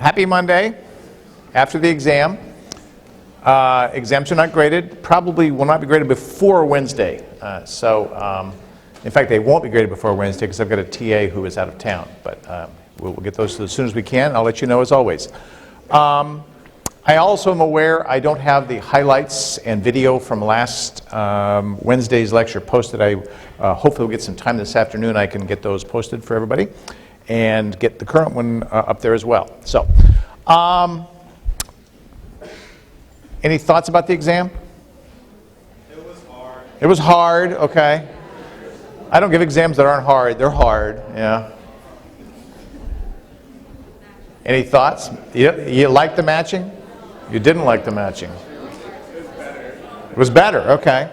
Happy Monday after the exam. Exams are not graded, probably will not be graded before Wednesday. In fact, they won't be graded before Wednesday because I've got a TA who is out of town. But we'll get those as soon as we can. I'll let you know as always. I also am aware I don't have the highlights and video from last Wednesday's lecture posted. I hopefully will get some time this afternoon. I can get those posted for everybody and get the current one up there as well. So, any thoughts about the exam? It was hard. It was hard, okay. I don't give exams that aren't hard. They're hard, yeah. Any thoughts? You liked the matching? You didn't like the matching? It was better. It was better, okay.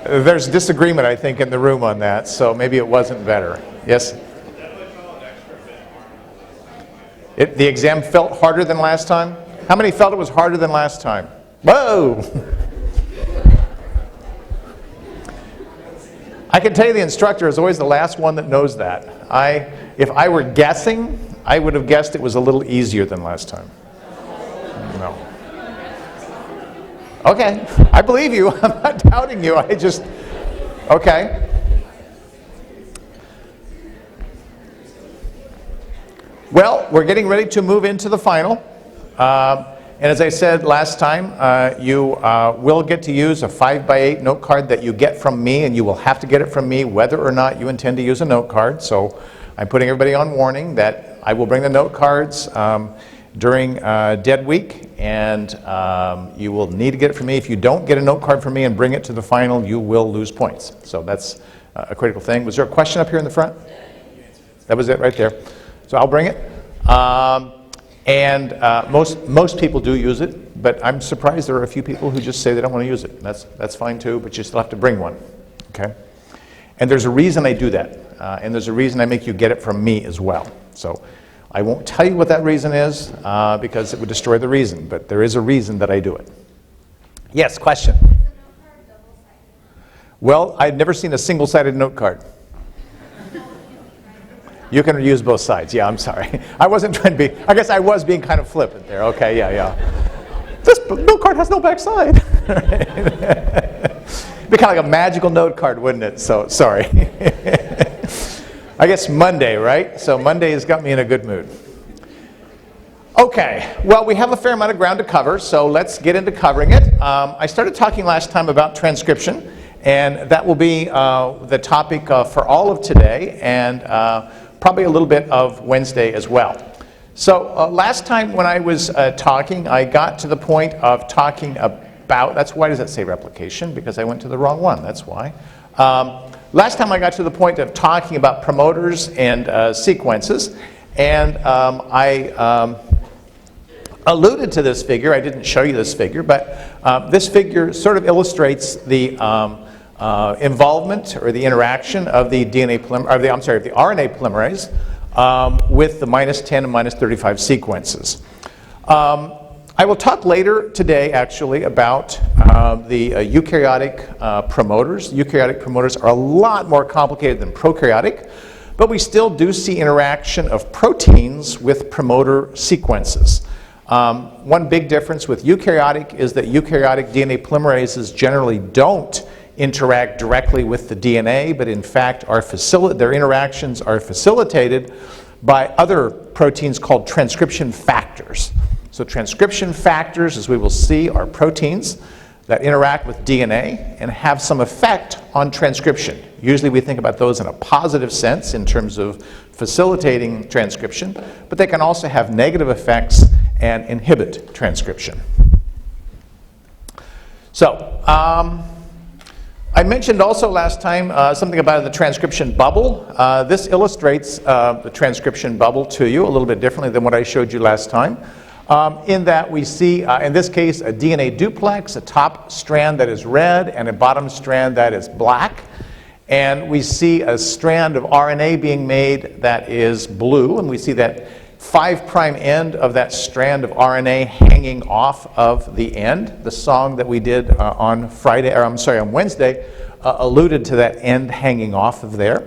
There's disagreement, I think, in the room on that, so maybe it wasn't better. Yes? The exam felt harder than last time? How many felt it was harder than last time? Whoa! I can tell you the instructor is always the last one that knows that. If I were guessing, I would have guessed it was a little easier than last time. No. Okay, I believe you. I'm not doubting you. Okay. Well, we're getting ready to move into the final. And as I said last time, you will get to use a 5x8 note card that you get from me, and you will have to get it from me whether or not you intend to use a note card. So I'm putting everybody on warning that I will bring the note cards during dead week, and you will need to get it from me. If you don't get a note card from me and bring it to the final, you will lose points. So that's a critical thing. Was there a question up here in the front? That was it right there. So I'll bring it. Most people do use it, but I'm surprised there are a few people who just say they don't want to use it. That's fine too, but you still have to bring one. Okay? And there's a reason I do that, and there's a reason I make you get it from me as well. So I won't tell you what that reason is because it would destroy the reason, but there is a reason that I do it. Yes, question? Is the note card double-sided? Well, I've never seen a single-sided note card. You can use both sides. Yeah, I'm sorry. I wasn't trying to be, I guess I was being kind of flippant there. Okay, yeah. This note card has no back side. It'd be kind of like a magical note card, wouldn't it? So, sorry. I guess Monday, right? So Monday has got me in a good mood. Okay, well, we have a fair amount of ground to cover, so let's get into covering it. I started talking last time about transcription, and that will be the topic for all of today, and probably a little bit of Wednesday as well. So last time when I was talking, I got to the point of talking about, why does that say replication? Because I went to the wrong one, that's why. Last time I got to the point of talking about promoters and sequences, and I alluded to this figure. I didn't show you this figure, but this figure sort of illustrates the involvement or the interaction of the RNA polymerase with the -10 and -35 sequences. I will talk later today actually about the eukaryotic promoters. Eukaryotic promoters are a lot more complicated than prokaryotic, but we still do see interaction of proteins with promoter sequences. One big difference with eukaryotic is that eukaryotic DNA polymerases generally don't interact directly with the DNA, but in fact their interactions are facilitated by other proteins called transcription factors. So transcription factors, as we will see, are proteins that interact with DNA and have some effect on transcription. Usually we think about those in a positive sense in terms of facilitating transcription, but they can also have negative effects and inhibit transcription. So, I mentioned also last time something about the transcription bubble. This illustrates the transcription bubble to you a little bit differently than what I showed you last time. In that we see, in this case, a DNA duplex, a top strand that is red and a bottom strand that is black. And we see a strand of RNA being made that is blue, and we see that 5' end of that strand of RNA hanging off of the end. The song that we did on Wednesday alluded to that end hanging off of there.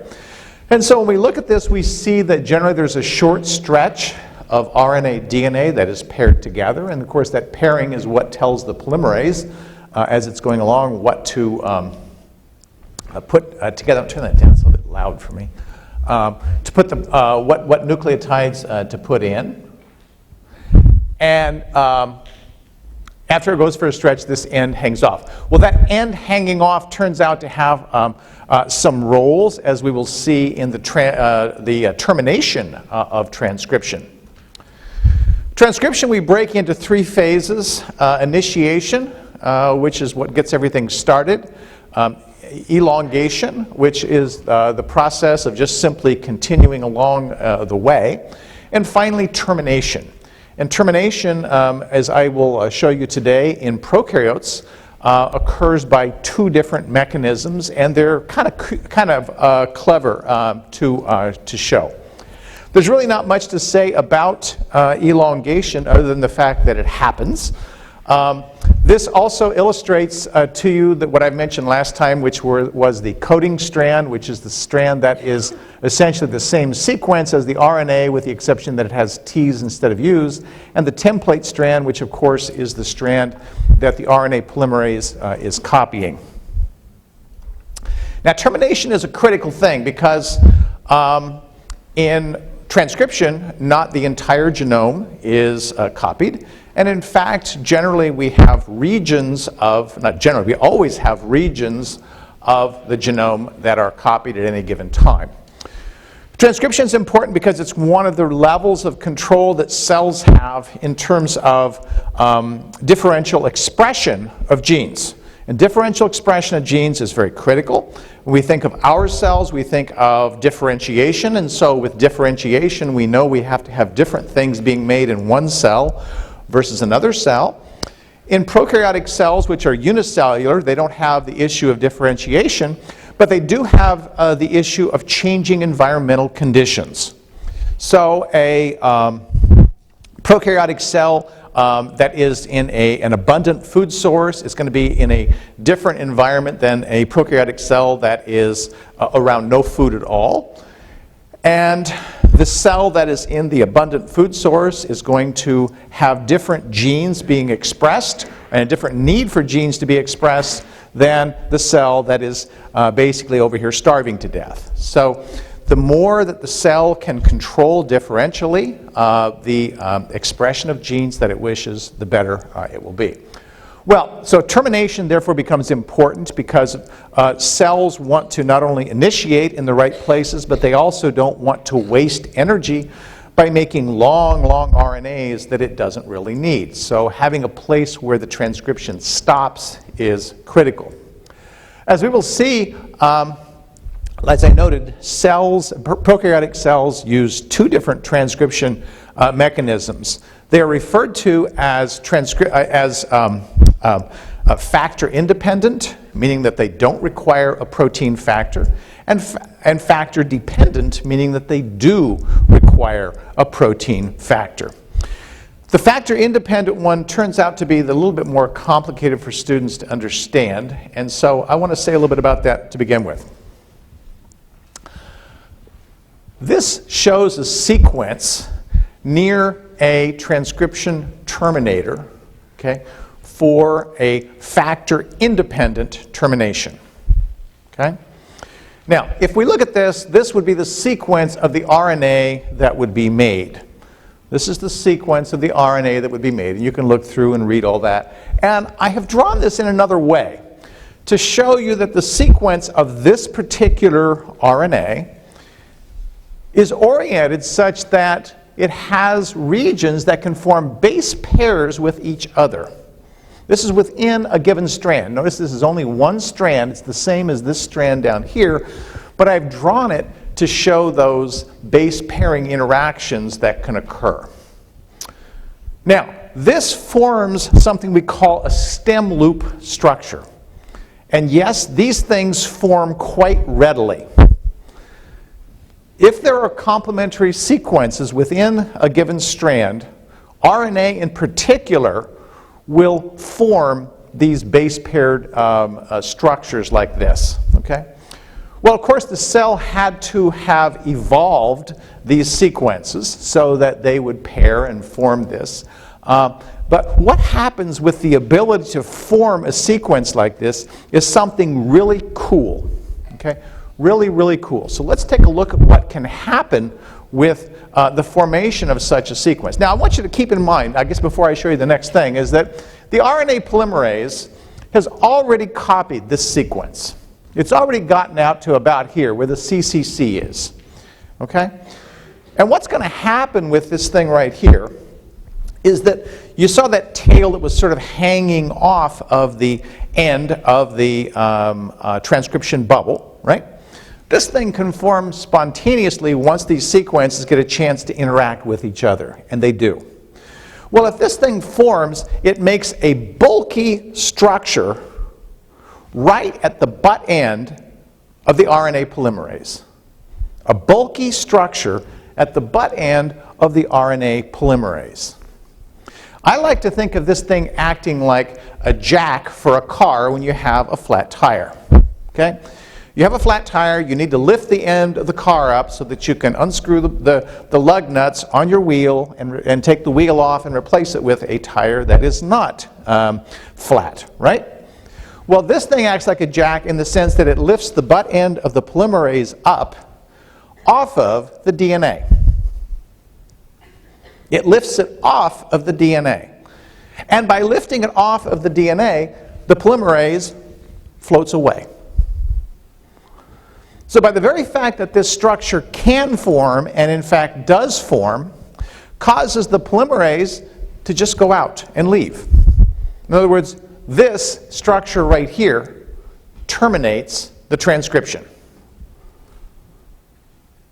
And so when we look at this, we see that generally there's a short stretch of RNA-DNA that is paired together, and of course that pairing is what tells the polymerase as it's going along what to put together. Turn that down, it's a little bit loud for me. To put the, what nucleotides to put in. And after it goes for a stretch, this end hangs off. Well, that end hanging off turns out to have some roles, as we will see in the termination of transcription. Transcription we break into three phases. Initiation, which is what gets everything started. Elongation, which is the process of just simply continuing along the way. And finally, termination. And termination, as I will show you today in prokaryotes, occurs by two different mechanisms, and they're kind of clever to show. There's really not much to say about elongation other than the fact that it happens. This also illustrates to you that what I mentioned last time, which was the coding strand, which is the strand that is essentially the same sequence as the RNA with the exception that it has T's instead of U's, and the template strand, which of course is the strand that the RNA polymerase is copying. Now, termination is a critical thing because in transcription, not the entire genome is copied. And in fact, generally we have regions of, not generally, we always have regions of the genome that are copied at any given time. Transcription is important because it's one of the levels of control that cells have in terms of differential expression of genes. And differential expression of genes is very critical. When we think of our cells, we think of differentiation, and so with differentiation we know we have to have different things being made in one cell versus another cell. In prokaryotic cells, which are unicellular, they don't have the issue of differentiation, but they do have the issue of changing environmental conditions. So a prokaryotic cell that is in an abundant food source is going to be in a different environment than a prokaryotic cell that is around no food at all. And the cell that is in the abundant food source is going to have different genes being expressed and a different need for genes to be expressed than the cell that is basically over here starving to death. So the more that the cell can control differentially the expression of genes that it wishes, the better it will be. Well, so termination therefore becomes important because cells want to not only initiate in the right places, but they also don't want to waste energy by making long RNAs that it doesn't really need. So having a place where the transcription stops is critical. As we will see, as I noted, prokaryotic cells use two different transcription mechanisms. They are referred to as factor independent, meaning that they don't require a protein factor, and factor dependent, meaning that they do require a protein factor. The factor independent one turns out to be a little bit more complicated for students to understand, and so I want to say a little bit about that to begin with. This shows a sequence near a transcription terminator, okay, for a factor-independent termination. Okay? Now, if we look at this, this would be the sequence of the RNA that would be made. This is the sequence of the RNA that would be made, and you can look through and read all that. And I have drawn this in another way to show you that the sequence of this particular RNA is oriented such that it has regions that can form base pairs with each other. This is within a given strand. Notice this is only one strand. It's the same as this strand down here, but I've drawn it to show those base pairing interactions that can occur. Now, this forms something we call a stem loop structure. And yes, these things form quite readily. If there are complementary sequences within a given strand, RNA in particular will form these base paired structures like this. Okay? Well, of course, the cell had to have evolved these sequences so that they would pair and form this. But what happens with the ability to form a sequence like this is something really cool. Okay? Really, really cool. So let's take a look at what can happen with the formation of such a sequence. Now, I want you to keep in mind, I guess before I show you the next thing, is that the RNA polymerase has already copied this sequence. It's already gotten out to about here, where the CCC is. Okay? And what's going to happen with this thing right here is that you saw that tail that was sort of hanging off of the end of the transcription bubble, right? This thing can form spontaneously once these sequences get a chance to interact with each other, and they do. Well, if this thing forms, it makes a bulky structure right at the butt end of the RNA polymerase. A bulky structure at the butt end of the RNA polymerase. I like to think of this thing acting like a jack for a car when you have a flat tire. Okay? You have a flat tire, you need to lift the end of the car up so that you can unscrew the lug nuts on your wheel and take the wheel off and replace it with a tire that is not flat, right? Well, this thing acts like a jack in the sense that it lifts the butt end of the polymerase up off of the DNA. It lifts it off of the DNA. And by lifting it off of the DNA, the polymerase floats away. So by the very fact that this structure can form, and in fact does form, causes the polymerase to just go out and leave. In other words, this structure right here terminates the transcription.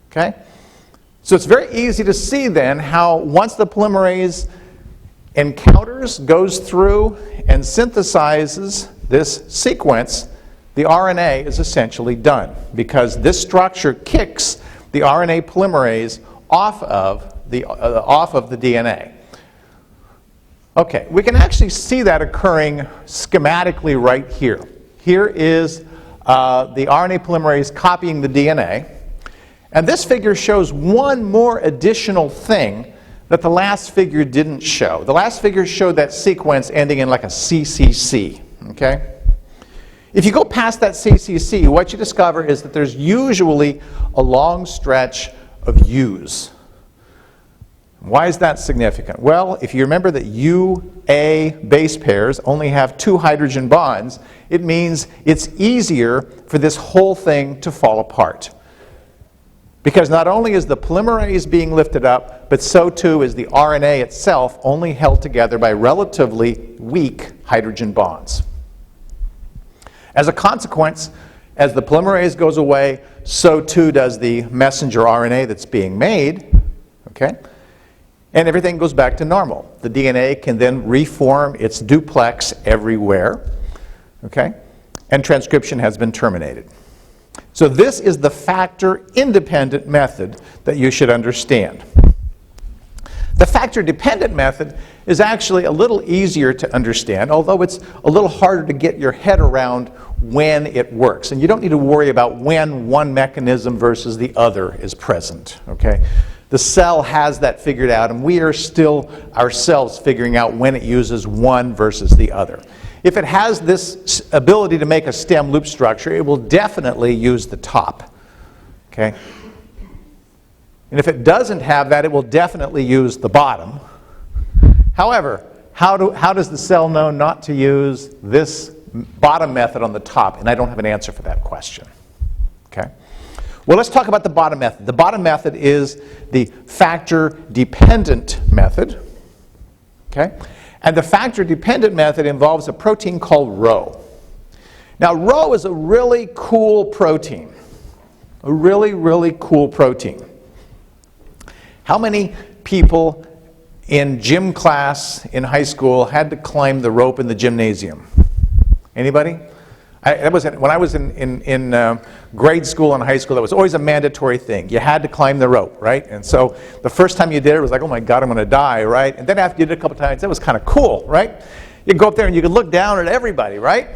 Okay? So it's very easy to see then how once the polymerase encounters, goes through, and synthesizes this sequence, the RNA is essentially done because this structure kicks the RNA polymerase off of the DNA. Okay, we can actually see that occurring schematically right here. Here is the RNA polymerase copying the DNA. And this figure shows one more additional thing that the last figure didn't show. The last figure showed that sequence ending in like a CCC. Okay? If you go past that CCC, what you discover is that there's usually a long stretch of U's. Why is that significant? Well, if you remember that U-A base pairs only have 2 hydrogen bonds, it means it's easier for this whole thing to fall apart. Because not only is the polymerase being lifted up, but so too is the RNA itself, only held together by relatively weak hydrogen bonds. As a consequence, as the polymerase goes away, so too does the messenger RNA that's being made. Okay? And everything goes back to normal. The DNA can then reform its duplex everywhere. Okay? And transcription has been terminated. So this is the factor-independent method that you should understand. The factor-dependent method is actually a little easier to understand, although it's a little harder to get your head around when it works. And you don't need to worry about when one mechanism versus the other is present. Okay? The cell has that figured out, and we are still ourselves figuring out when it uses one versus the other. If it has this ability to make a stem loop structure, it will definitely use the top. Okay? And if it doesn't have that, it will definitely use the bottom. However, how does the cell know not to use this bottom method on the top? And I don't have an answer for that question. Okay? Well, let's talk about the bottom method. The bottom method is the factor-dependent method. Okay? And the factor-dependent method involves a protein called Rho. Now, Rho is a really cool protein. A really, really cool protein. How many people in gym class in high school had to climb the rope in the gymnasium? Anybody? When I was in grade school and high school, that was always a mandatory thing. You had to climb the rope, right? And so the first time you did it, it was like, oh my God, I'm going to die, right? And then after you did it a couple times, that was kind of cool, right? You go up there and you could look down at everybody, right?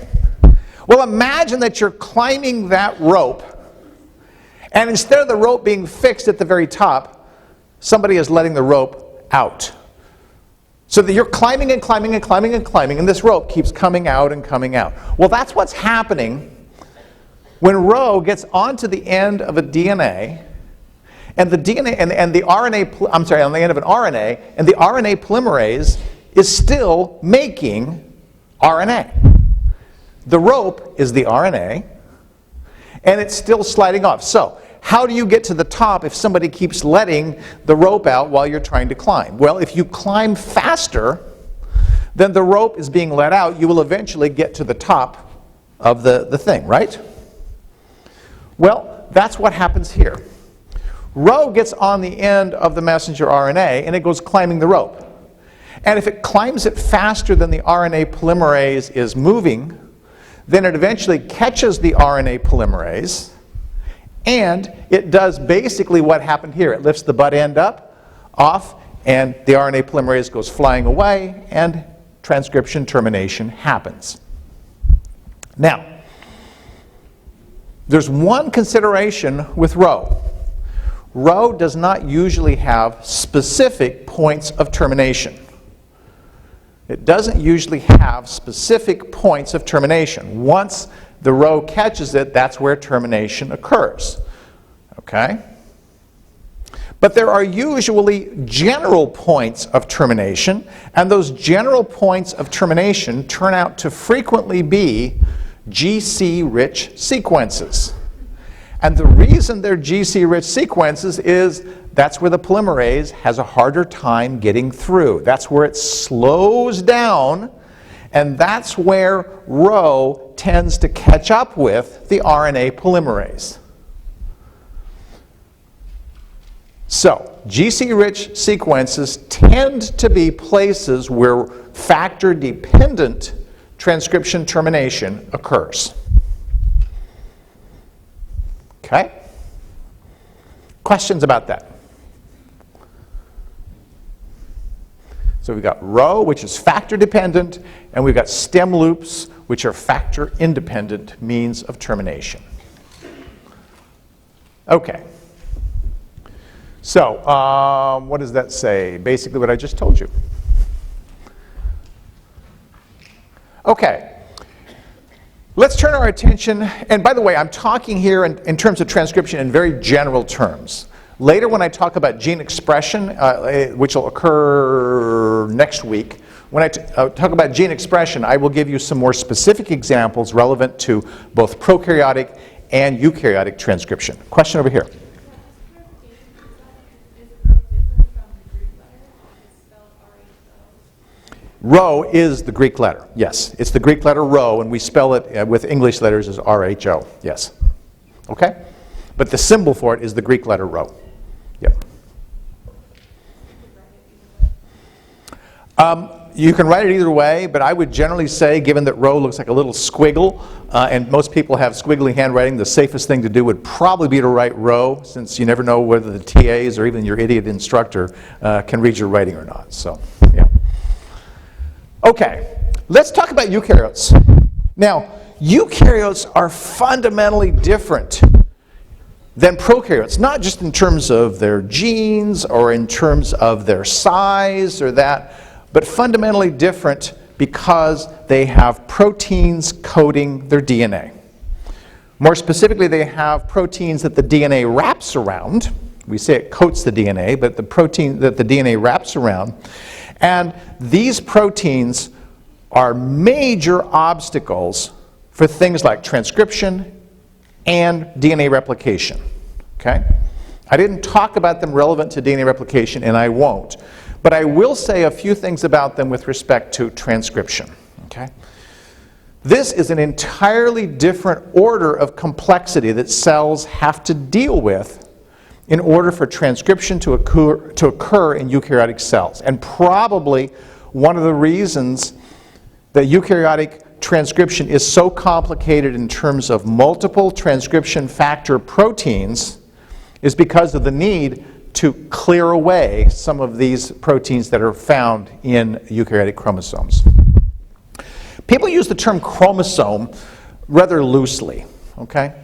Well, imagine that you're climbing that rope And instead of the rope being fixed at the very top, somebody is letting the rope out. So that you're climbing and climbing and climbing and climbing, and this rope keeps coming out and coming out. Well, that's what's happening when Rho gets onto the end of a DNA, and the DNA and the RNA, I'm sorry, on the end of an RNA, and the RNA polymerase is still making RNA. The rope is the RNA, and it's still sliding off. So, how do you get to the top if somebody keeps letting the rope out while you're trying to climb? Well, if you climb faster than the rope is being let out, you will eventually get to the top of the thing, right? Well, that's what happens here. Rho gets on the end of the messenger RNA, and it goes climbing the rope. And if it climbs it faster than the RNA polymerase is moving, then it eventually catches the RNA polymerase, and it does basically what happened here. It lifts the butt end up, off, and the RNA polymerase goes flying away, and transcription termination happens. Now, there's one consideration with Rho. Rho does not usually have specific points of termination. It doesn't usually have specific points of termination. Once the Rho catches it, that's where termination occurs. Okay? But there are usually general points of termination, and those general points of termination turn out to frequently be GC-rich sequences. And the reason they're GC-rich sequences is that's where the polymerase has a harder time getting through. That's where it slows down, and that's where Rho tends to catch up with the RNA polymerase. So, GC-rich sequences tend to be places where factor-dependent transcription termination occurs. Okay? Questions about that? So we've got Rho, which is factor-dependent, and we've got stem loops, which are factor-independent means of termination. Okay. So, what does that say? Basically what I just told you. Okay. Let's turn our attention, and by the way, I'm talking here in terms of transcription in very general terms. Later when I talk about gene expression, which will occur next week, when I talk about gene expression, I will give you some more specific examples relevant to both prokaryotic and eukaryotic transcription. Question over here. Rho is the Greek letter, yes. It's the Greek letter Rho, and we spell it with English letters as R-H-O, yes. Okay? But the symbol for it is the Greek letter Rho. Yep. You can write it either way, but I would generally say, given that Rho looks like a little squiggle, and most people have squiggly handwriting, the safest thing to do would probably be to write Rho, since you never know whether the TAs or even your idiot instructor can read your writing or not. So, yeah. Okay, let's talk about eukaryotes. Now, eukaryotes are fundamentally different than prokaryotes, not just in terms of their genes or in terms of their size or that, but fundamentally different because they have proteins coating their DNA. More specifically, they have proteins that the DNA wraps around. We say it coats the DNA, but the protein that the DNA wraps around. And these proteins are major obstacles for things like transcription and DNA replication. Okay? I didn't talk about them relevant to DNA replication, and I won't. But I will say a few things about them with respect to transcription. Okay? This is an entirely different order of complexity that cells have to deal with in order for transcription to occur in eukaryotic cells. And probably one of the reasons that eukaryotic transcription is so complicated in terms of multiple transcription factor proteins is because of the need to clear away some of these proteins that are found in eukaryotic chromosomes. People use the term chromosome rather loosely, okay?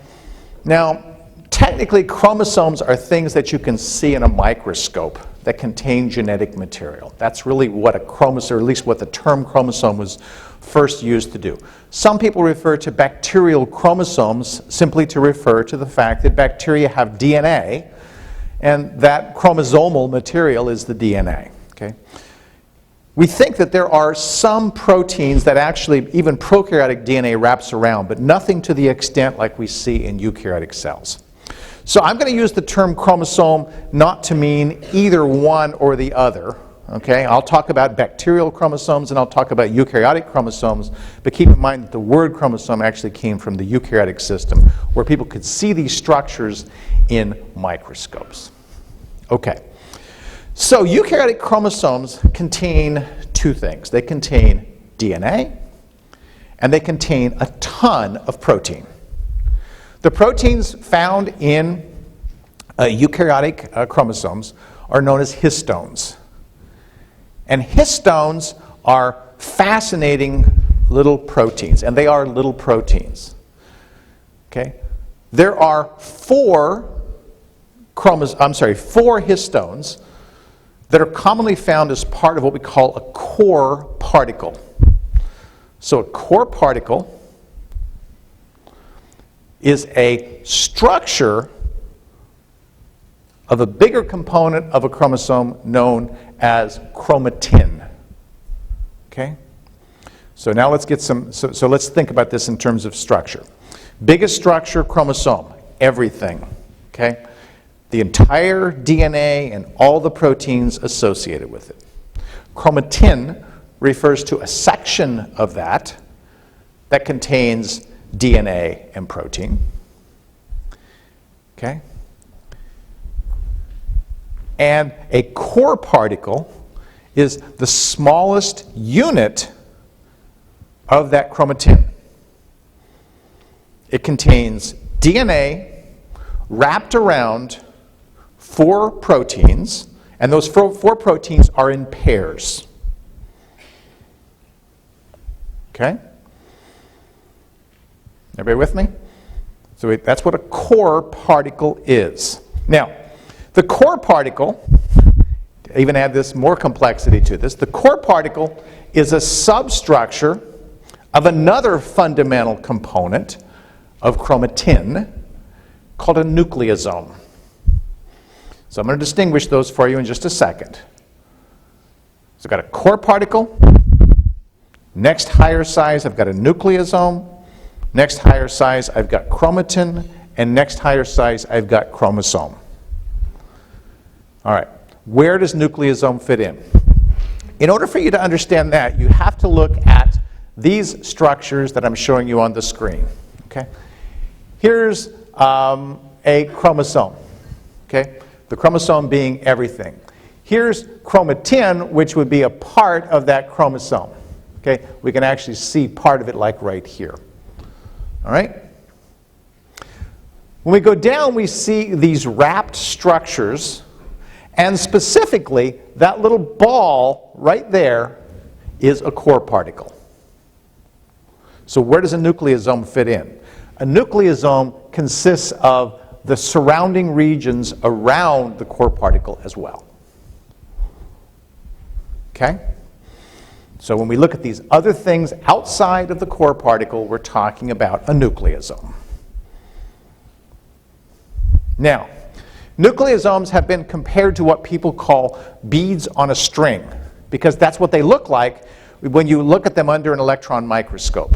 Now, technically, chromosomes are things that you can see in a microscope that contain genetic material. That's really what a chromosome, or at least what the term chromosome was first used to do. Some people refer to bacterial chromosomes simply to refer to the fact that bacteria have DNA, and that chromosomal material is the DNA. Okay? We think that there are some proteins that actually even prokaryotic DNA wraps around, but nothing to the extent like we see in eukaryotic cells. So I'm going to use the term chromosome not to mean either one or the other. Okay? I'll talk about bacterial chromosomes and I'll talk about eukaryotic chromosomes, but keep in mind that the word chromosome actually came from the eukaryotic system, where people could see these structures in microscopes. Okay. So eukaryotic chromosomes contain two things. They contain DNA and they contain a ton of protein. The proteins found in eukaryotic chromosomes are known as histones. And histones are fascinating little proteins, and they are little proteins. Okay? There are four histones that are commonly found as part of what we call a core particle. So a core particle is a structure of a bigger component of a chromosome known as chromatin. Okay? So now let's get so let's think about this in terms of structure. Biggest structure, chromosome, everything. Okay? The entire DNA and all the proteins associated with it. Chromatin refers to a section of that contains DNA and protein. Okay? And a core particle is the smallest unit of that chromatin. It contains DNA wrapped around 4 proteins, and those 4 proteins are in pairs. Okay? Everybody with me? So that's what a core particle is. Now, the core particle, to even add this more complexity to this, the core particle is a substructure of another fundamental component of chromatin called a nucleosome. So I'm going to distinguish those for you in just a second. So I've got a core particle. Next higher size, I've got a nucleosome. Next higher size, I've got chromatin. And next higher size, I've got chromosome. All right. Where does nucleosome fit in? In order for you to understand that, you have to look at these structures that I'm showing you on the screen. Okay? Here's a chromosome. Okay? The chromosome being everything. Here's chromatin, which would be a part of that chromosome. Okay? We can actually see part of it like right here. All right? When we go down, we see these wrapped structures, and specifically, that little ball right there is a core particle. So where does a nucleosome fit in? A nucleosome consists of the surrounding regions around the core particle as well. Okay? So when we look at these other things outside of the core particle, we're talking about a nucleosome. Now, nucleosomes have been compared to what people call beads on a string, because that's what they look like when you look at them under an electron microscope.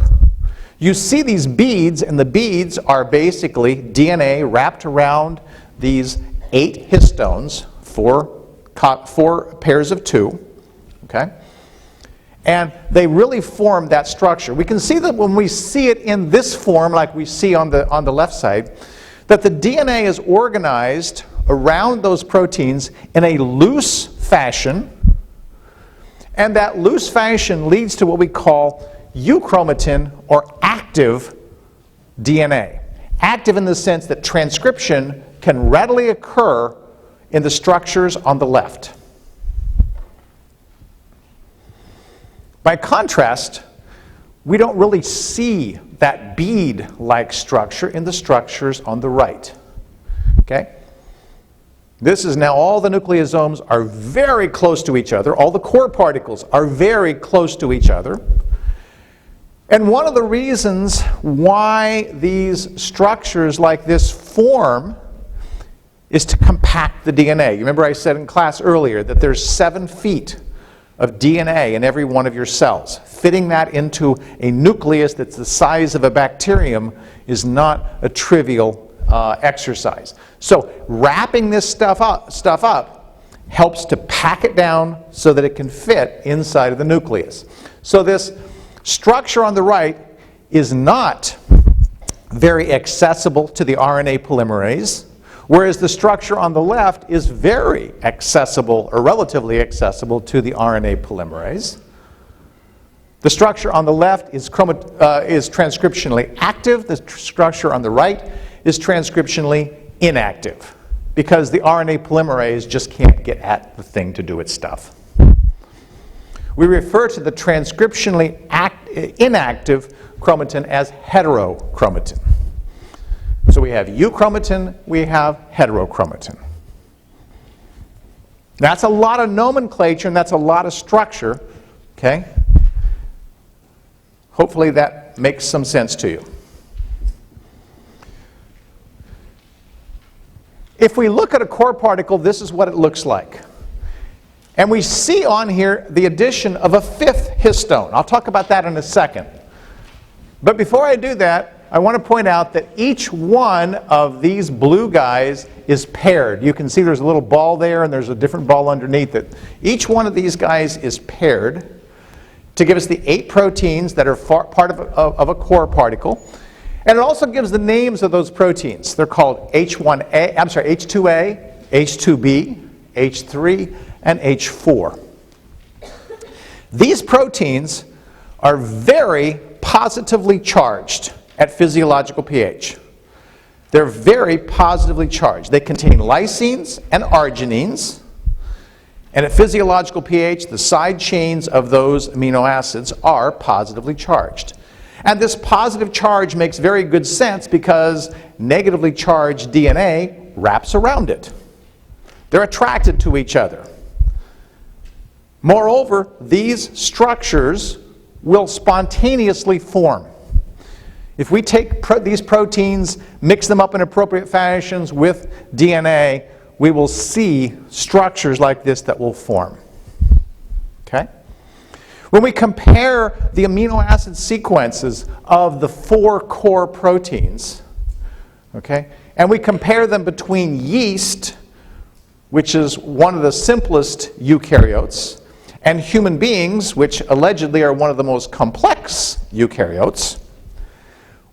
You see these beads, and the beads are basically DNA wrapped around these 8 histones, 4 pairs of 2, okay? And they really form that structure. We can see that when we see it in this form, like we see on the left side, that the DNA is organized around those proteins in a loose fashion, and that loose fashion leads to what we call euchromatin, or active DNA. Active in the sense that transcription can readily occur in the structures on the left. By contrast, we don't really see that bead-like structure in the structures on the right. Okay? This is now all the nucleosomes are very close to each other. All the core particles are very close to each other. And one of the reasons why these structures like this form is to compact the DNA. You remember I said in class earlier that there's 7 feet of DNA in every one of your cells. Fitting that into a nucleus that's the size of a bacterium is not a trivial exercise. So wrapping this stuff up helps to pack it down so that it can fit inside of the nucleus. So this structure on the right is not very accessible to the RNA polymerase, whereas the structure on the left is very accessible, or relatively accessible, to the RNA polymerase. The structure on the left is transcriptionally active. The structure on the right is transcriptionally inactive, because the RNA polymerase just can't get at the thing to do its stuff. We refer to the transcriptionally inactive chromatin as heterochromatin. So we have euchromatin, we have heterochromatin. That's a lot of nomenclature and that's a lot of structure, okay? Hopefully that makes some sense to you. If we look at a core particle, this is what it looks like. And we see on here the addition of a 5th histone. I'll talk about that in a second. But before I do that, I want to point out that each one of these blue guys is paired. You can see there's a little ball there and there's a different ball underneath it. Each one of these guys is paired to give us the 8 proteins that are part of a core particle. And it also gives the names of those proteins. They're called H2A, H2B, H3, and H4. These proteins are very positively charged at physiological pH. They're very positively charged. They contain lysines and arginines. And at physiological pH, the side chains of those amino acids are positively charged. And this positive charge makes very good sense because negatively charged DNA wraps around it. They're attracted to each other. Moreover, these structures will spontaneously form. If we take these proteins, mix them up in appropriate fashions with DNA, we will see structures like this that will form. Okay? When we compare the amino acid sequences of the 4 core proteins, okay, and we compare them between yeast, which is one of the simplest eukaryotes, and human beings, which allegedly are one of the most complex eukaryotes,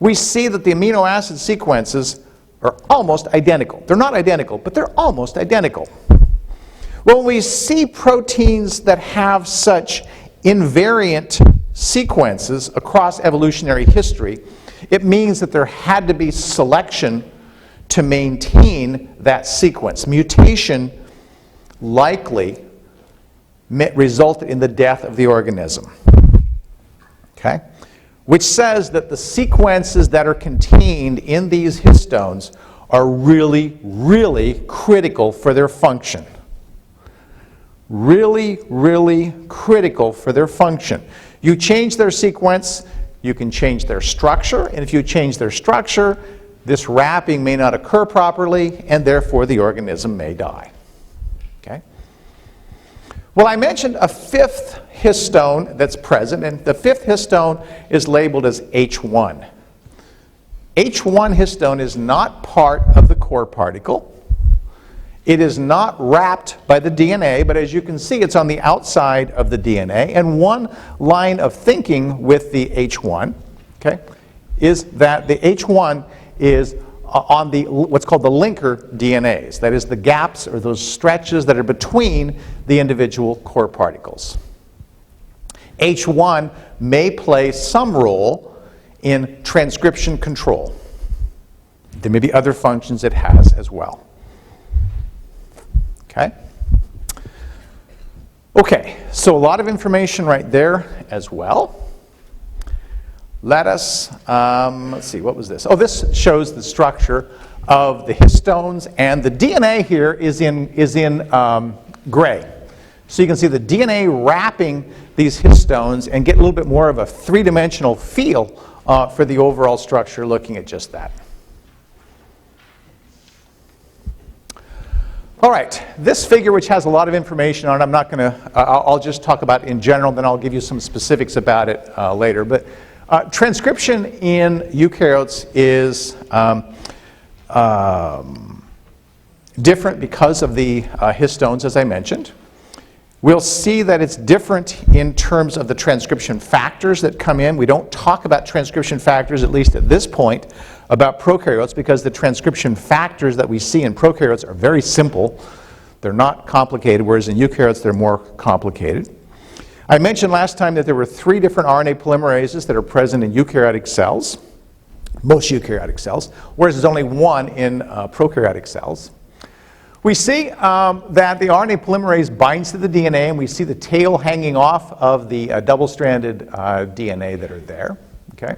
we see that the amino acid sequences are almost identical. They're not identical, but they're almost identical. When we see proteins that have such invariant sequences across evolutionary history, it means that there had to be selection to maintain that sequence. Mutation likely resulted in the death of the organism. Okay? Which says that the sequences that are contained in these histones are really, really critical for their function. Really, really critical for their function. You change their sequence, you can change their structure, and if you change their structure, this wrapping may not occur properly, and therefore the organism may die. Okay? Well, I mentioned a 5th histone that's present, and the 5th histone is labeled as H1. H1 histone is not part of the core particle. It is not wrapped by the DNA, but as you can see, it's on the outside of the DNA. And one line of thinking with the H1, okay, is that the H1 is on the what's called the linker DNAs. That is the gaps or those stretches that are between the individual core particles. H1 may play some role in transcription control. There may be other functions it has as well. Okay? Okay, so a lot of information right there as well. Let us, let's see, what was this? Oh, this shows the structure of the histones, and the DNA here is in gray. So you can see the DNA wrapping these histones and get a little bit more of a three-dimensional feel for the overall structure looking at just that. All right, this figure, which has a lot of information on it, I'm not going to, I'll just talk about it in general, then I'll give you some specifics about it later. But transcription in eukaryotes is different because of the histones, as I mentioned. We'll see that it's different in terms of the transcription factors that come in. We don't talk about transcription factors, at least at this point, about prokaryotes, because the transcription factors that we see in prokaryotes are very simple. They're not complicated, whereas in eukaryotes they're more complicated. I mentioned last time that there were 3 different RNA polymerases that are present in eukaryotic cells, most eukaryotic cells, whereas there's only 1 in prokaryotic cells. We see that the RNA polymerase binds to the DNA, and we see the tail hanging off of the double-stranded DNA that are there. Okay?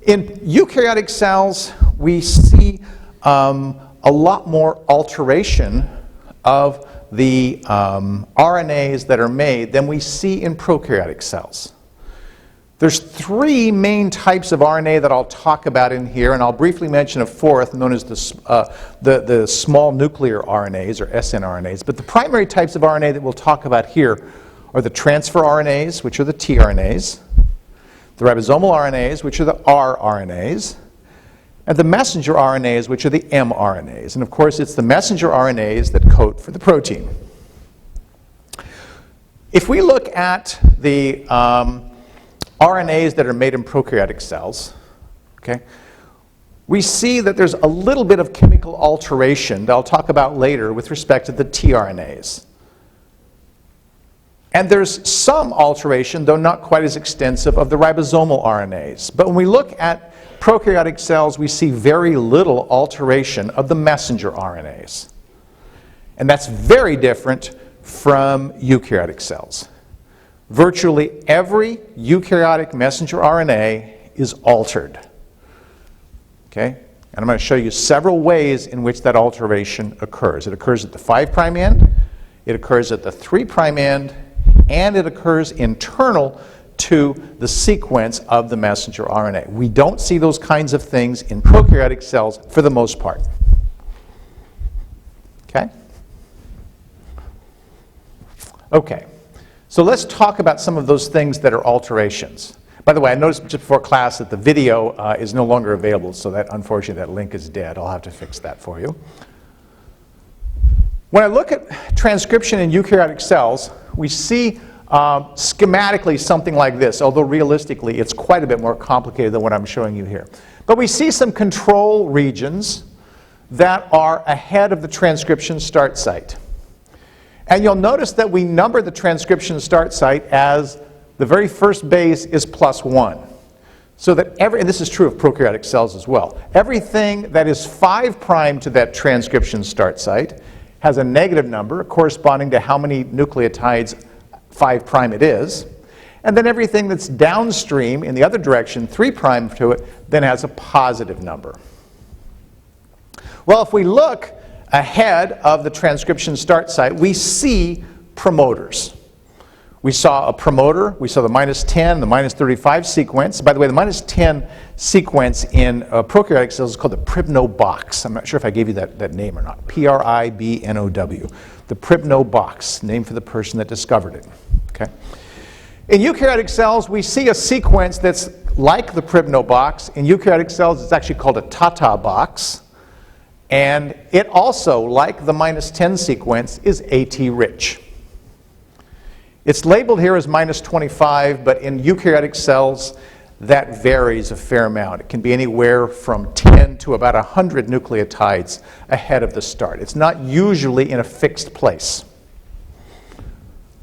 In eukaryotic cells, we see a lot more alteration of the RNAs that are made than we see in prokaryotic cells. There's 3 main types of RNA that I'll talk about in here, and I'll briefly mention a 4th, known as the small nuclear RNAs, or snRNAs. But the primary types of RNA that we'll talk about here are the transfer RNAs, which are the tRNAs, the ribosomal RNAs, which are the rRNAs, and the messenger RNAs, which are the mRNAs. And of course, it's the messenger RNAs that code for the protein. If we look at the RNAs that are made in prokaryotic cells, okay, we see that there's a little bit of chemical alteration that I'll talk about later with respect to the tRNAs. And there's some alteration, though not quite as extensive, of the ribosomal RNAs. But when we look at prokaryotic cells, we see very little alteration of the messenger RNAs. And that's very different from eukaryotic cells. Virtually every eukaryotic messenger RNA is altered. Okay? And I'm going to show you several ways in which that alteration occurs. It occurs at the 5' end, it occurs at the 3' end, and it occurs internal to the sequence of the messenger RNA. We don't see those kinds of things in prokaryotic cells for the most part. Okay? Okay. So let's talk about some of those things that are alterations. By the way, I noticed just before class that the video is no longer available, so that unfortunately that link is dead. I'll have to fix that for you. When I look at transcription in eukaryotic cells, we see schematically something like this, although realistically it's quite a bit more complicated than what I'm showing you here. But we see some control regions that are ahead of the transcription start site. And you'll notice that we number the transcription start site as the very first base is +1. So that and this is true of prokaryotic cells as well, everything that is 5' to that transcription start site has a negative number corresponding to how many nucleotides 5' it is. And then everything that's downstream in the other direction, 3' to it, then has a positive number. Well, if we look ahead of the transcription start site, we see promoters. We saw a promoter, we saw the -10, the -35 sequence. By the way, the -10 sequence in prokaryotic cells is called the Pribnow box. I'm not sure if I gave you that name or not. Pribnow. The Pribnow box, named for the person that discovered it. Okay. In eukaryotic cells, we see a sequence that's like the Pribnow box. In eukaryotic cells, it's actually called a Tata box. And it also, like the -10 sequence, is AT-rich. It's labeled here as -25, but in eukaryotic cells, that varies a fair amount. It can be anywhere from 10 to about 100 nucleotides ahead of the start. It's not usually in a fixed place.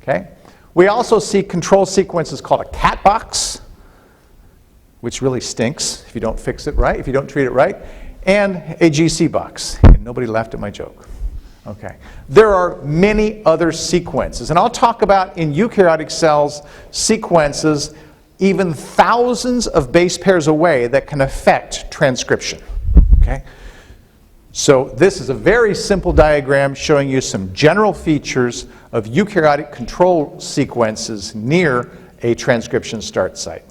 Okay? We also see control sequences called a cat box, which really stinks if you don't fix it right, if you don't treat it right, and a GC box. And nobody laughed at my joke. Okay. There are many other sequences, and I'll talk about in eukaryotic cells sequences even thousands of base pairs away that can affect transcription. Okay? So this is a very simple diagram showing you some general features of eukaryotic control sequences near a transcription start site.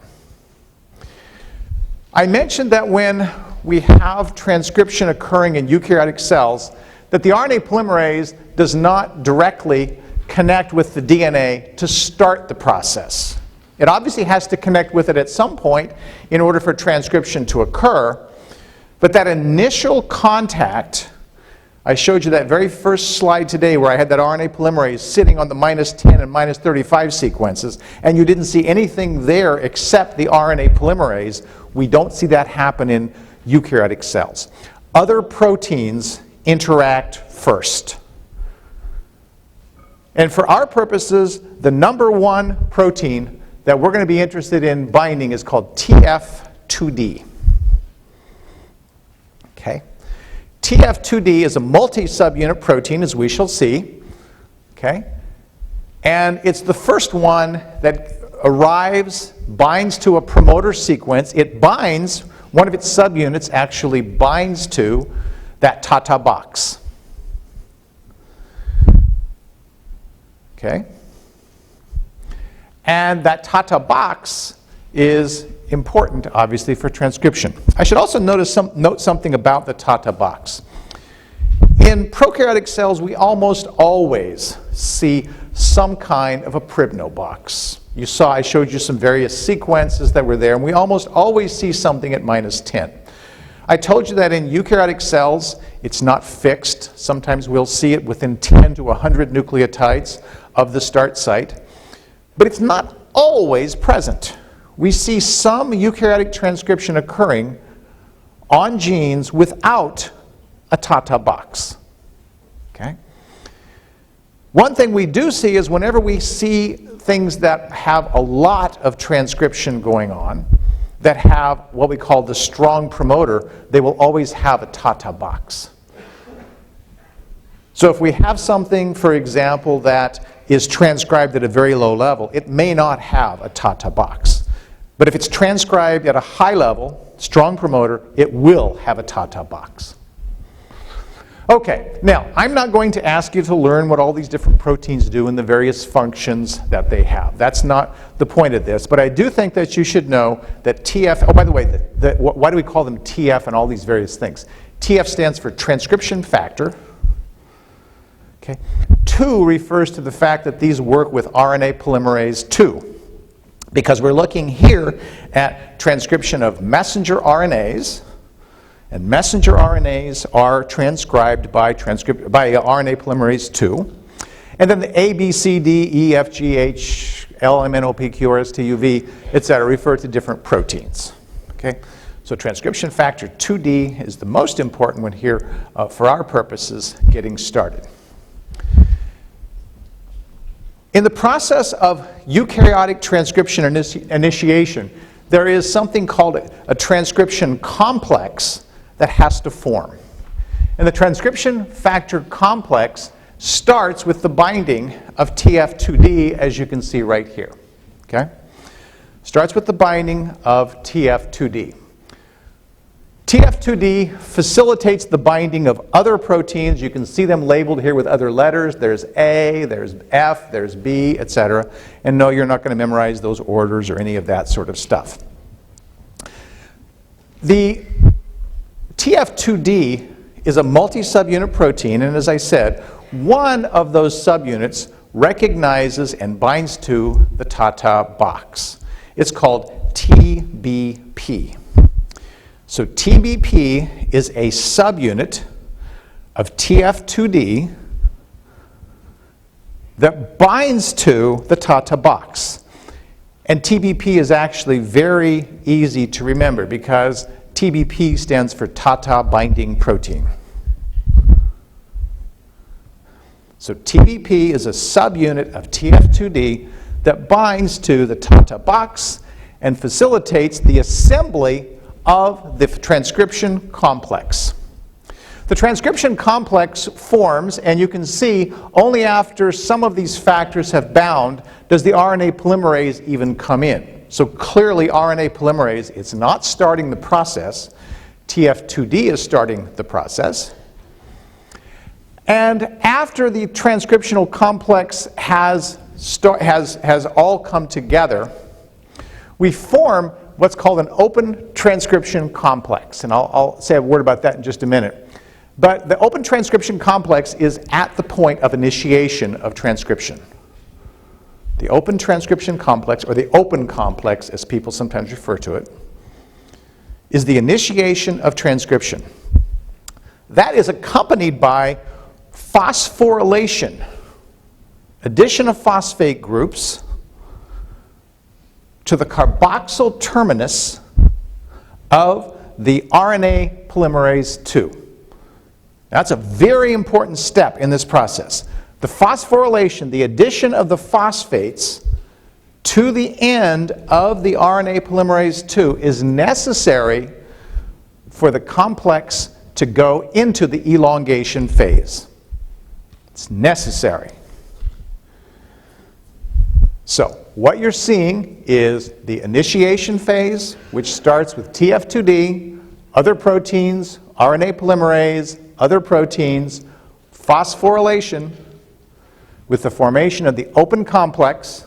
I mentioned that when we have transcription occurring in eukaryotic cells, that the RNA polymerase does not directly connect with the DNA to start the process. It obviously has to connect with it at some point in order for transcription to occur, but that initial contact, I showed you that very first slide today where I had that RNA polymerase sitting on the -10 and -35 sequences, and you didn't see anything there except the RNA polymerase. We don't see that happen in eukaryotic cells. Other proteins interact first. And for our purposes, the number one protein that we're going to be interested in binding is called TF2D. Okay? TF2D is a multi-subunit protein, as we shall see. Okay? And it's the first one that arrives, binds to a promoter sequence. It binds, one of its subunits actually binds to that Tata box. Okay? And that Tata box is important, obviously, for transcription. I should also note something about the Tata box. In prokaryotic cells, we almost always see some kind of a Pribno box. You saw, I showed you some various sequences that were there, and we almost always see something at -10. I told you that in eukaryotic cells, it's not fixed. Sometimes we'll see it within 10 to 100 nucleotides of the start site, but it's not always present. We see some eukaryotic transcription occurring on genes without a Tata box. Okay? One thing we do see is whenever we see things that have a lot of transcription going on, that have what we call the strong promoter, they will always have a Tata box. So if we have something, for example, that is transcribed at a very low level, it may not have a Tata box. But if it's transcribed at a high level, strong promoter, it will have a Tata box. Okay, now I'm not going to ask you to learn what all these different proteins do and the various functions that they have. That's not the point of this, but I do think that you should know that TF, oh by the way, why do we call them TF and all these various things? TF stands for transcription factor. Okay. 2 refers to the fact that these work with RNA polymerase 2, because we're looking here at transcription of messenger RNAs, and messenger RNAs are transcribed by RNA polymerase 2. And then the A, B, C, D, E, F, G, H, L, M, N, O, P, Q, R, S, T, U, V, etc. refer to different proteins. Okay? So transcription factor 2D is the most important one here for our purposes getting started. In the process of eukaryotic transcription initiation, there is something called a transcription complex that has to form. And the transcription factor complex starts with the binding of TF2D, as you can see right here. Okay? Starts with the binding of TF2D. TF2D facilitates the binding of other proteins. You can see them labeled here with other letters. There's A, there's F, there's B, etc. And no, you're not going to memorize those orders or any of that sort of stuff. The TF2D is a multi-subunit protein, and as I said, one of those subunits recognizes and binds to the Tata box. It's called TBP. So TBP is a subunit of TF2D that binds to the Tata box. And TBP is actually very easy to remember because TBP stands for Tata binding protein. So TBP is a subunit of TF2D that binds to the Tata box and facilitates the assembly of the transcription complex. The transcription complex forms, and you can see only after some of these factors have bound does the RNA polymerase even come in. So clearly RNA polymerase is not starting the process. TF2D is starting the process. And after the transcriptional complex has all come together, we form what's called an open transcription complex. And I'll say a word about that in just a minute. But the open transcription complex is at the point of initiation of transcription. The open transcription complex, or the open complex as people sometimes refer to it, is the initiation of transcription. That is accompanied by phosphorylation, addition of phosphate groups to the carboxyl terminus of the RNA polymerase II. That's a very important step in this process. The phosphorylation, the addition of the phosphates to the end of the RNA polymerase II is necessary for the complex to go into the elongation phase. It's necessary. So, what you're seeing is the initiation phase, which starts with TF2D, other proteins, RNA polymerase, other proteins, phosphorylation with the formation of the open complex.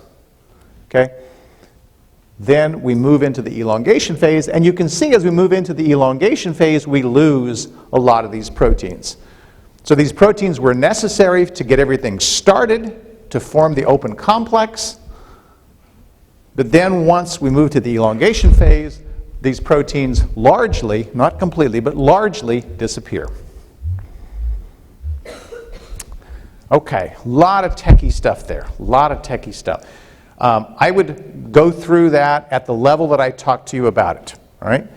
Okay? Then we move into the elongation phase, and you can see as we move into the elongation phase, we lose a lot of these proteins. So these proteins were necessary to get everything started to form the open complex. But then once we move to the elongation phase, these proteins largely, not completely, but largely disappear. Okay, a lot of techie stuff there, a lot of techie stuff. I would go through that at the level that I talked to you about it, all right?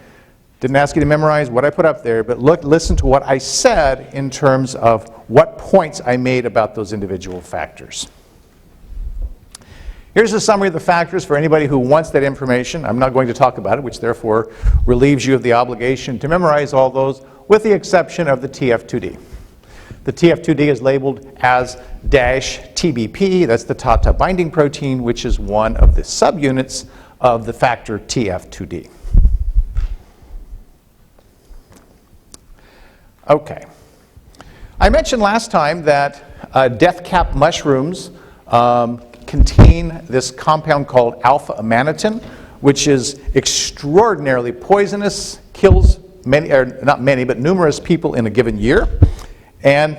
Didn't ask you to memorize what I put up there, but listen to what I said in terms of what points I made about those individual factors. Here's a summary of the factors for anybody who wants that information. I'm not going to talk about it, which therefore relieves you of the obligation to memorize all those, with the exception of the TF2D. The TF2D is labeled as -TBP, that's the TATA binding protein, which is one of the subunits of the factor TF2D. Okay. I mentioned last time that death cap mushrooms contain this compound called alpha-amanitin, which is extraordinarily poisonous, kills many, or not many, but numerous people in a given year. And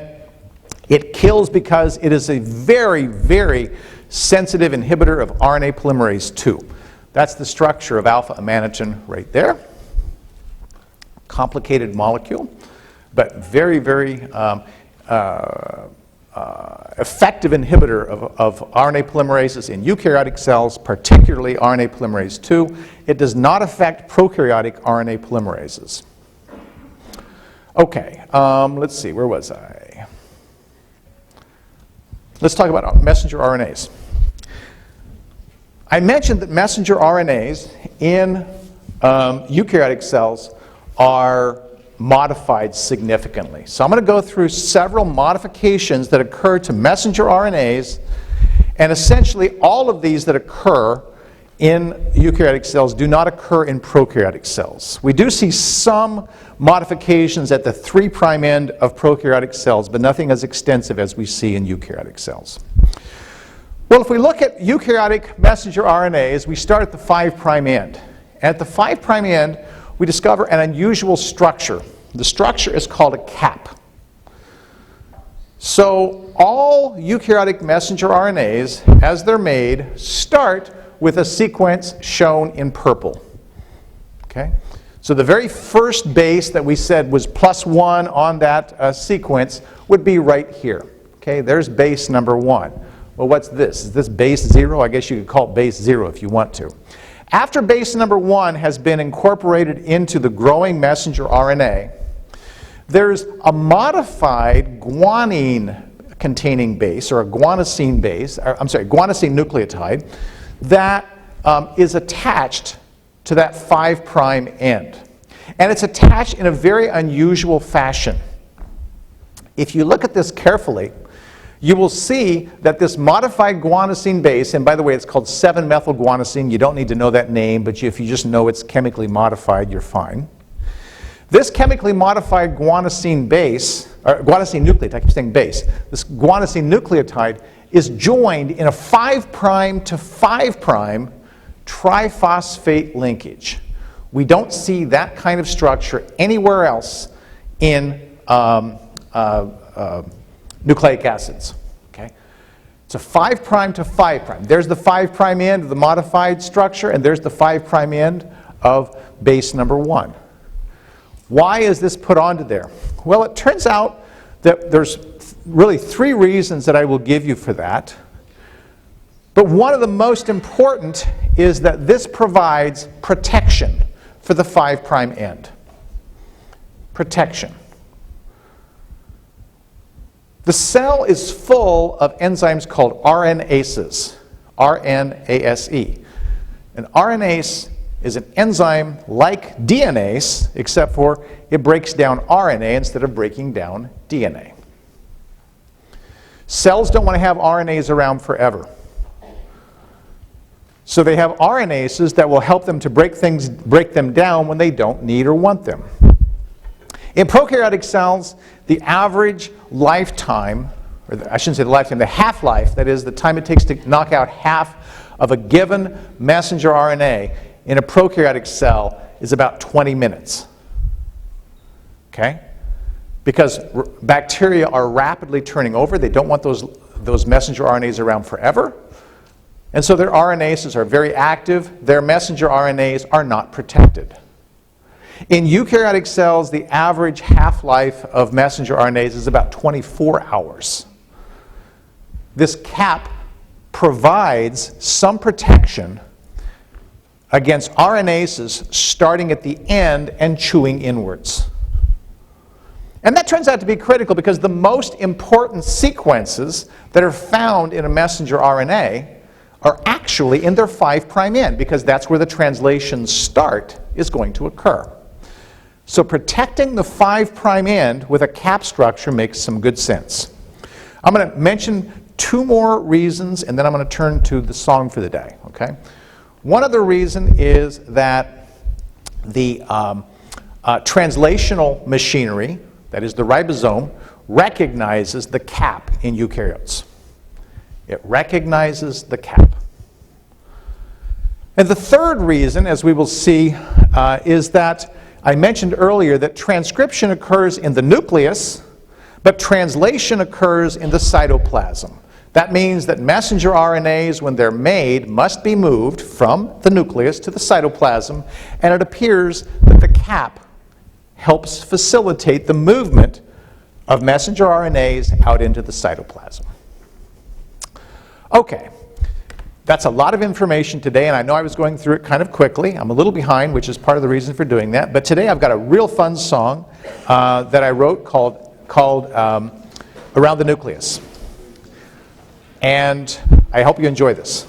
it kills because it is a very, very sensitive inhibitor of RNA polymerase II. That's the structure of alpha-amanitin right there. Complicated molecule, but very, very effective inhibitor of RNA polymerases in eukaryotic cells, particularly RNA polymerase II. It does not affect prokaryotic RNA polymerases. Okay, let's see, where was I? Let's talk about messenger RNAs. I mentioned that messenger RNAs in eukaryotic cells are modified significantly. So I'm going to go through several modifications that occur to messenger RNAs, and essentially all of these that occur in eukaryotic cells do not occur in prokaryotic cells. We do see some modifications at the 3' end of prokaryotic cells, but nothing as extensive as we see in eukaryotic cells. Well, if we look at eukaryotic messenger RNAs, we start at the 5' end. At the 5' end, we discover an unusual structure. The structure is called a cap. So all eukaryotic messenger RNAs, as they're made, start with a sequence shown in purple. Okay? So the very first base that we said was +1 on that sequence would be right here. Okay? There's base number 1. Well, what's this? Is this base 0? I guess you could call it base 0 if you want to. After base number 1 has been incorporated into the growing messenger RNA, there's a modified guanine-containing base, or a guanosine base, guanosine nucleotide, that is attached to that 5' end. And it's attached in a very unusual fashion. If you look at this carefully, you will see that this modified guanosine base, and by the way, it's called 7-methylguanosine. You don't need to know that name, but if you just know it's chemically modified, you're fine. This chemically modified guanosine base, or guanosine nucleotide, I keep saying base, this guanosine nucleotide is joined in a 5' to 5' triphosphate linkage. We don't see that kind of structure anywhere else in nucleic acids. Okay? It's a 5' to 5'. There's the 5' end of the modified structure, and there's the 5' end of base number 1. Why is this put onto there? Well, it turns out that there's really 3 reasons that I will give you for that. But one of the most important is that this provides protection for the 5' end. Protection. The cell is full of enzymes called RNases, R-N-A-S-E. An RNase is an enzyme like DNase, except for it breaks down RNA instead of breaking down DNA. Cells don't want to have RNAs around forever. So they have RNases that will help them to break them down when they don't need or want them. In prokaryotic cells, the average lifetime, or I shouldn't say the lifetime, the half-life, that is the time it takes to knock out half of a given messenger RNA in a prokaryotic cell is about 20 minutes. Okay? Because bacteria are rapidly turning over. They don't want those messenger RNAs around forever. And so their RNases are very active. Their messenger RNAs are not protected. In eukaryotic cells, the average half-life of messenger RNAs is about 24 hours. This cap provides some protection against RNases starting at the end and chewing inwards. And that turns out to be critical because the most important sequences that are found in a messenger RNA are actually in their 5' end, because that's where the translation start is going to occur. So protecting the 5' end with a cap structure makes some good sense. I'm going to mention 2 more reasons, and then I'm going to turn to the song for the day. Okay? One other reason is that the translational machinery, that is the ribosome, recognizes the cap in eukaryotes. It recognizes the cap. And the third reason, as we will see, is that I mentioned earlier that transcription occurs in the nucleus, but translation occurs in the cytoplasm. That means that messenger RNAs, when they're made, must be moved from the nucleus to the cytoplasm, and it appears that the cap helps facilitate the movement of messenger RNAs out into the cytoplasm. Okay, that's a lot of information today, and I know I was going through it kind of quickly. I'm a little behind, which is part of the reason for doing that. But today I've got a real fun song that I wrote called Around the Nucleus. And I hope you enjoy this.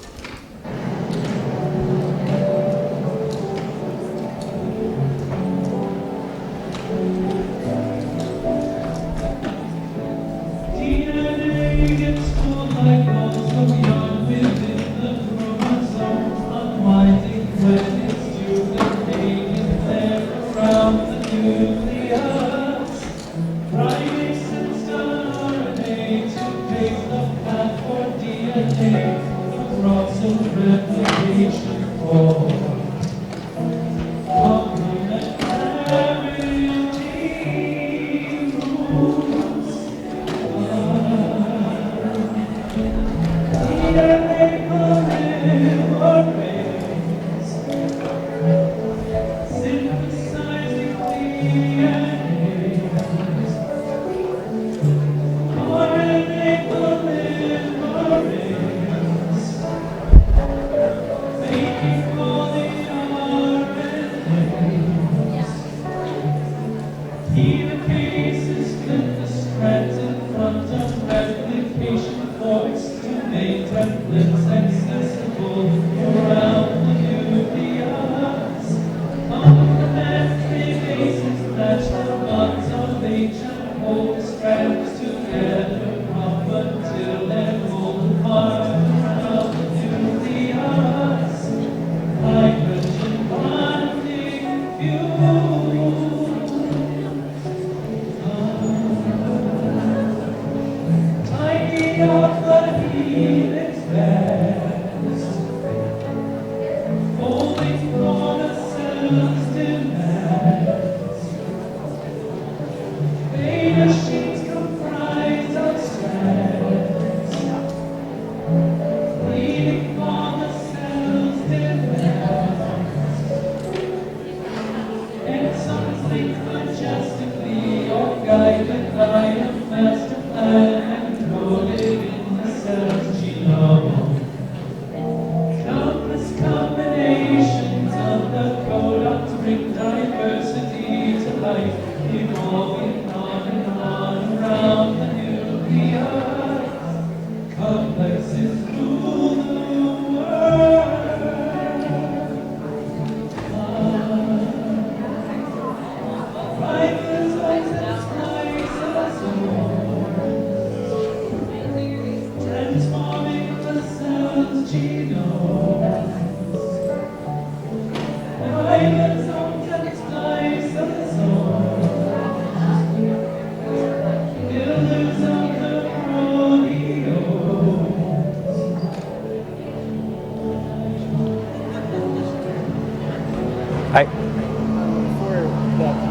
I, Before that